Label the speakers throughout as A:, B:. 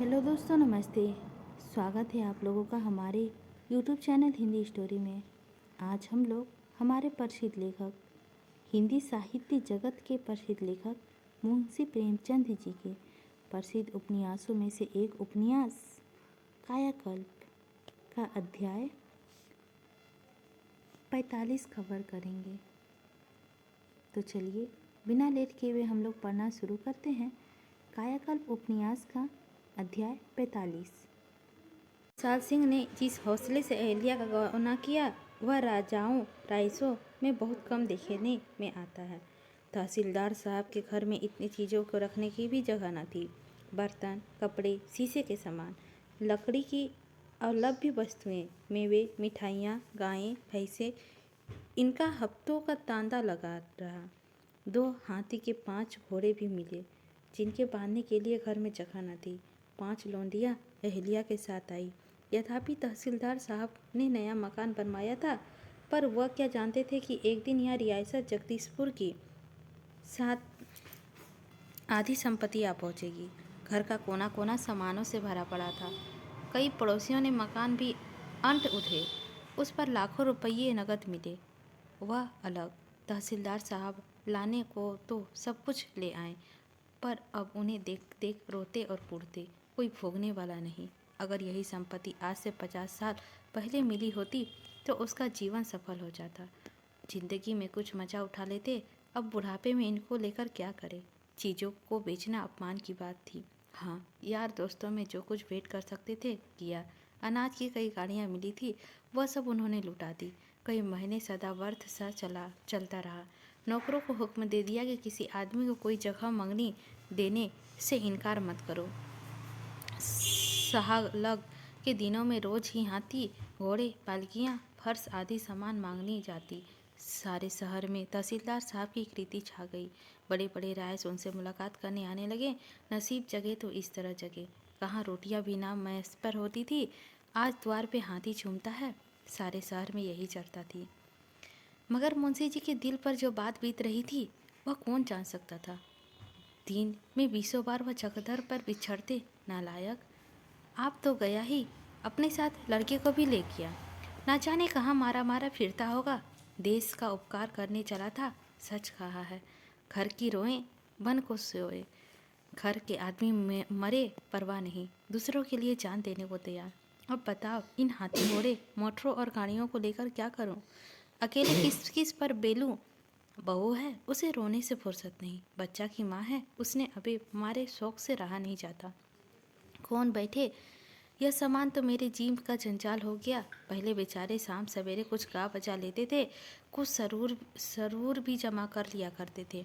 A: Hello दोस्तों, नमस्ते। स्वागत है आप लोगों का हमारे यूट्यूब चैनल हिंदी स्टोरी में। आज हम लोग हमारे प्रसिद्ध लेखक, हिंदी साहित्य जगत के प्रसिद्ध लेखक मुंशी प्रेमचंद जी के प्रसिद्ध उपन्यासों में से एक उपन्यास कायाकल्प का अध्याय 45 कवर करेंगे। तो चलिए बिना लेट किए हुए हम लोग पढ़ना शुरू करते हैं। कायाकल्प उपन्यास का अध्याय 45। साल सिंह ने जिस हौसले से अहिल्या का गौना किया वह राजाओं राइसों में बहुत कम देखने में आता है। तहसीलदार साहब के घर में इतनी चीज़ों को रखने की भी जगह न थी। बर्तन, कपड़े, शीशे के सामान, लकड़ी की अलभ्य वस्तुएं, मेवे, मिठाइयाँ, गायें, भैंसे, इनका हफ्तों का तांता लगा रहा। 2 हाथी के 5 घोड़े भी मिले जिनके बांधने के लिए घर में जगह न थी। 5 लौंडियाँ अहिल्या के साथ आई। यद्यपि तहसीलदार साहब ने नया मकान बनवाया था, पर वह क्या जानते थे कि एक दिन यहाँ रियासत जगदीशपुर की साथ आधी संपत्ति आ पहुँचेगी। घर का कोना कोना सामानों से भरा पड़ा था। कई पड़ोसियों ने मकान भी अंट उठे, उस पर लाखों रुपये नकद मिले। वह अलग, तहसीलदार साहब लाने को तो सब कुछ ले आए, पर अब उन्हें देख देख रोते और कुढ़ते, कोई भोगने वाला नहीं। अगर यही संपत्ति आज से 50 साल पहले मिली होती तो उसका जीवन सफल हो जाता। जिंदगी में कुछ मजा उठा लेते। अब बुढ़ापे में इनको लेकर क्या करे। चीज़ों को बेचना अपमान की बात थी। हाँ, यार दोस्तों में जो कुछ भेंट कर सकते थे किया। अनाज की कई गाड़ियाँ मिली थी, वह सब उन्होंने लुटा दी। कई महीने सदा व्यर्थ सा चलता रहा। नौकरों को हुक्म दे दिया कि किसी आदमी को कोई जगह मंगनी देने से इनकार मत करो। सहालग के दिनों में रोज ही हाथी, घोड़े, पालकियाँ, फर्श आदि सामान मांगनी जाती। सारे शहर में तहसीलदार साहब की कीर्ति छा गई। बड़े बड़े रायस उनसे मुलाकात करने आने लगे। नसीब जगे तो इस तरह जगे। कहाँ रोटियां भी ना मैस पर होती थी, आज द्वार पे हाथी झूमता है। सारे शहर में यही चर्चा थी। मगर मुंशी जी के दिल पर जो बात बीत रही थी वह कौन जान सकता था। दिन में 20 बार वह चकधर पर बिछड़ते। नालायक, आप तो गया ही, अपने साथ लड़के को भी ले गया। ना जाने कहाँ मारा मारा फिरता होगा। देश का उपकार करने चला था, सच कहा है। घर की रोएं, बन को सोए। घर के आदमी मरे परवाह नहीं, दूसरों के लिए जान देने को तैयार। अब बताओ, इन हाथी घोड़े, मोटरों और गाड़ियों को लेकर क्या करूं? अकेले किस किस पर बेलूं? बहू है, उसे रोने से फुर्सत नहीं। बच्चा की माँ है, उसने अभी मारे शौक से रहा नहीं जाता। कौन बैठे? यह सामान तो मेरे जीम का जंजाल हो गया। पहले बेचारे शाम सवेरे कुछ गा बजा लेते थे, कुछ सरूर भी जमा कर लिया करते थे।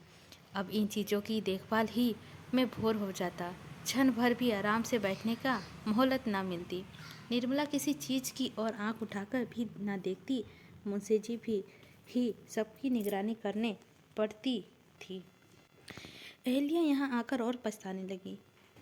A: अब इन चीज़ों की देखभाल ही में भोर हो जाता। क्षण भर भी आराम से बैठने का मोहलत ना मिलती। निर्मला किसी चीज़ की ओर आंख उठाकर भी ना देखती। मुंशी जी भी ही सबकी निगरानी करने पड़ती थी। अहिल्या यहाँ आकर और पछताने लगी।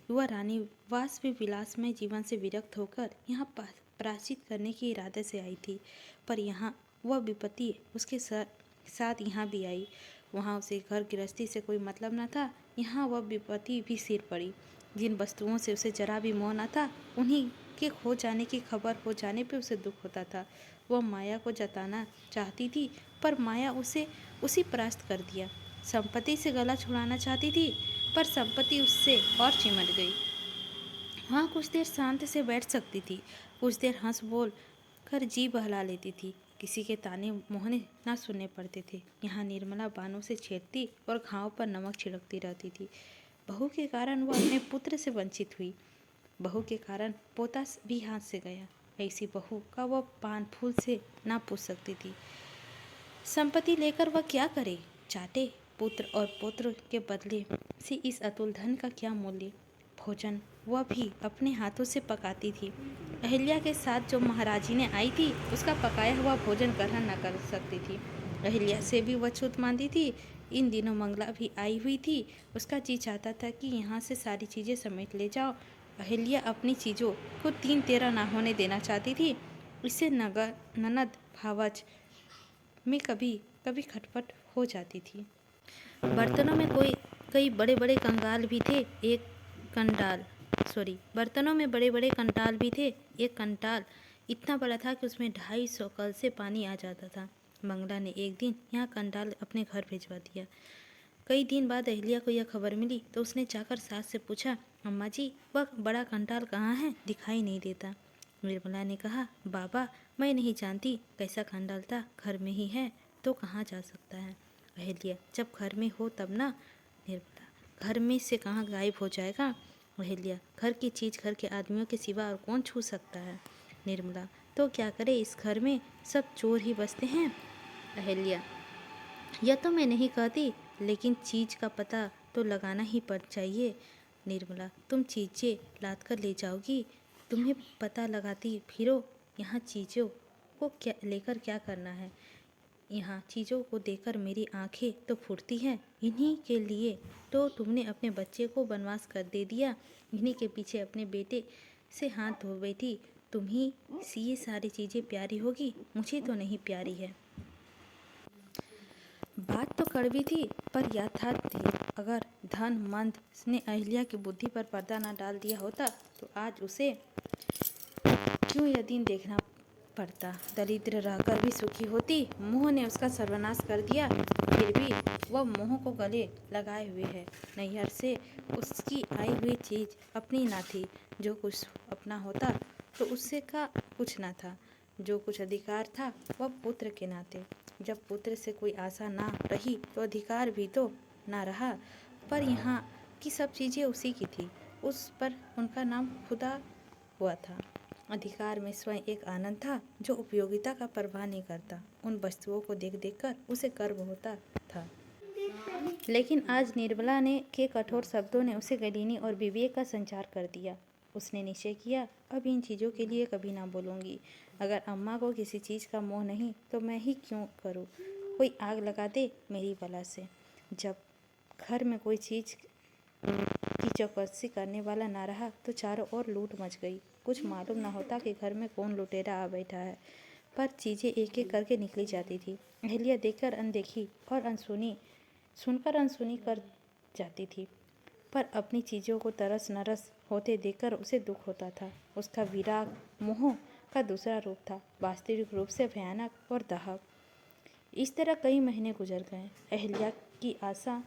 A: वह रानी वास भी विलास में जीवन से विरक्त होकर यहाँ प्रायश्चित करने के इरादे से आई थी, पर यहाँ वह विपत्ति उसके साथ यहाँ भी आई। वहाँ उसे घर गृहस्थी से कोई मतलब न था, यहाँ वह विपत्ति भी सिर पड़ी। जिन वस्तुओं से उसे जरा भी मोह न था, उन्हीं के खो जाने की खबर हो जाने पर उसे दुख होता था। वह माया को जताना चाहती थी, पर माया उसे उसी परास्त कर दिया। संपत्ति से गला छुड़ाना चाहती थी, पर संपत्ति उससे और चिमट गई। हाँ, कुछ देर शांत से बैठ सकती थी, कुछ देर हंस बोल कर जी बहला लेती थी। किसी के ताने मोहने ना सुनने पड़ते थे। यहाँ निर्मला बानों से छेड़ती और घाव पर नमक छिड़कती रहती थी। बहू के कारण वह अपने पुत्र से वंचित हुई। बहू के कारण पोता भी हाथ से गया। ऐसी बहू का वह पान फूल से ना पूछ सकती थी। संपत्ति लेकर वह क्या करे? चाटे पुत्र और पौत्र के बदले से इस अतुल धन का क्या मूल्य? भोजन वह भी अपने हाथों से पकाती थी। अहिल्या के साथ जो महाराजी ने आई थी, उसका पकाया हुआ भोजन ग्रहण न कर सकती थी। अहिल्या से भी वह छूत मानती थी। इन दिनों मंगला भी आई हुई थी। उसका जी चाहता था कि यहाँ से सारी चीज़ें समेट ले जाओ। अहिल्या अपनी चीज़ों को 3-13 ना होने देना चाहती थी। इससे ननद भावज में कभी कभी खटपट हो जाती थी। बर्तनों में कई बड़े बड़े कंगाल भी थे। एक कंडाल बर्तनों में बड़े बड़े कंटाल भी थे। एक कंटाल इतना बड़ा था कि उसमें 250 कल से पानी आ जाता था। मंगला ने एक दिन यहाँ कंटाल अपने घर भिजवा दिया। कई दिन बाद अहिल्या को यह खबर मिली तो उसने जाकर सास से पूछा, अम्मा जी, वह बड़ा कंटाल कहाँ है? दिखाई नहीं देता। निर्मला ने कहा, बाबा, मैं नहीं जानती कैसा कंटाल था, घर में ही है तो कहाँ जा सकता है। अहिल्या, जब घर में हो तब ना। निर्मला, घर में से कहाँ गायब हो जाएगा। अहिल्या, घर की चीज़ घर के आदमियों के सिवा और कौन छू सकता है। निर्मला, तो क्या करे, इस घर में सब चोर ही बसते हैं। अहिल्या, यह तो मैं नहीं कहती, लेकिन चीज़ का पता तो लगाना ही पड़ चाहिए। निर्मला, तुम चीज़ें लाद कर ले जाओगी, तुम्हें पता लगाती फिरो। यहाँ चीज़ों को क्या लेकर क्या करना है। यहाँ चीज़ों को देखकर मेरी आंखें तो फूटती हैं। इन्हीं के लिए तो तुमने अपने बच्चे को वनवास कर दे दिया, इन्हीं के पीछे अपने बेटे से हाथ धो बैठी। तुम्ही से ये सारी चीज़ें प्यारी होगी, मुझे तो नहीं प्यारी है। बात तो कड़वी थी पर यथार्थ थी। अगर धन मंद ने अहिल्या की बुद्धि पर पर्दा न डाल दिया होता तो आज उसे क्यों यह दिन देखना पड़ता। दरिद्र रहकर भी सुखी होती। मोह ने उसका सर्वनाश कर दिया, फिर भी वह मोह को गले लगाए हुए है। नैहर से उसकी आई हुई चीज़ अपनी ना थी। जो कुछ अपना होता तो उससे का कुछ ना था। जो कुछ अधिकार था वह पुत्र के नाते। जब पुत्र से कोई आशा ना रही तो अधिकार भी तो ना रहा। पर यहाँ की सब चीज़ें उसी की थी। उस पर उनका नाम खुदा हुआ था। अधिकार में स्वयं एक आनंद था जो उपयोगिता का परवाह नहीं करता। उन वस्तुओं को देख देख कर उसे गर्व होता था। लेकिन आज निर्मला ने के कठोर शब्दों ने उसे गलीनी और विवेक का संचार कर दिया। उसने निश्चय किया, अब इन चीज़ों के लिए कभी ना बोलूँगी। अगर अम्मा को किसी चीज़ का मोह नहीं तो मैं ही क्यों करूँ। कोई आग लगा दे मेरी बला से। जब घर में कोई चीज़ की चौकसी करने वाला ना रहा तो चारों ओर लूट मच गई। कुछ मालूम न होता कि घर में कौन लुटेरा आ बैठा है, पर चीज़ें एक एक करके निकली जाती थी। अहिल्या देखकर अनदेखी और अनसुनी सुनकर अनसुनी कर जाती थी, पर अपनी चीज़ों को तरस नरस होते देखकर उसे दुख होता था। उसका विराग मोह का दूसरा रूप था, वास्तविक रूप से भयानक और दाहक। इस तरह कई महीने गुजर गए। अहिल्या की आशा